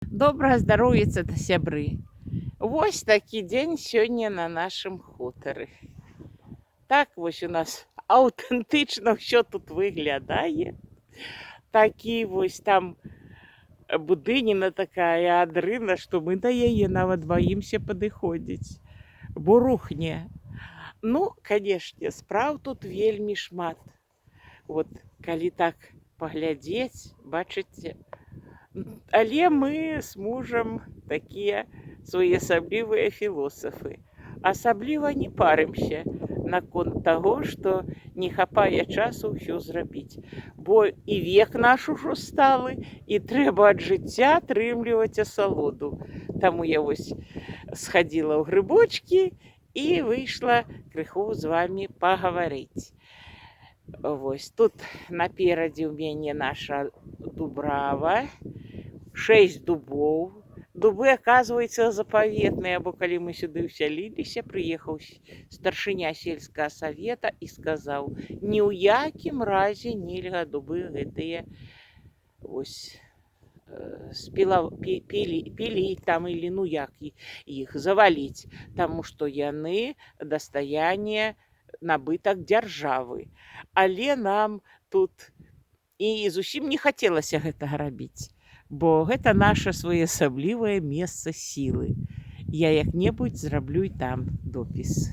Добрага здароўіца, сябры. Вось такі дзень сёння на нашым хутары. Так вось у нас аўтэнтычна ўсё тут выглядае. Такі вось там будыніна такая адрына, што мы да яе нават баімся падыходзіць, бо рухне. Ну, канешне, спраў тут вельмі шмат. Вот калі так паглядзець, бачыце, але мы з мужам такія своеасаблівыя філосафы. Асабліва не парымся наконт таго, што не хапае часу ўсё зрабіць. Бо і век наш ужо сталы, і трэба ад жыцця атрымліваць асалоду. Таму я вось схадзіла ў грыбочкі і выйшла крыху з вамі пагаварыць. Вось тут наперадзе ў мяне наша дубрава, 6 дубоў. Дубы, оказывается, запаветныя, бо калі мы сюды ўсяліліся, прыехаў старшыня сельскага савета і сказаў: ні ў якім разе нельга дубы гэтыя вось піліць там или ну як іх заваліць, таму што яны дастаянне набытак дзяржавы. Але нам тут і зусім не хацелася гэтага рабіць, бо гэта наша своеасаблівае месца сілы. Я як-небудзь зраблю і там допіс.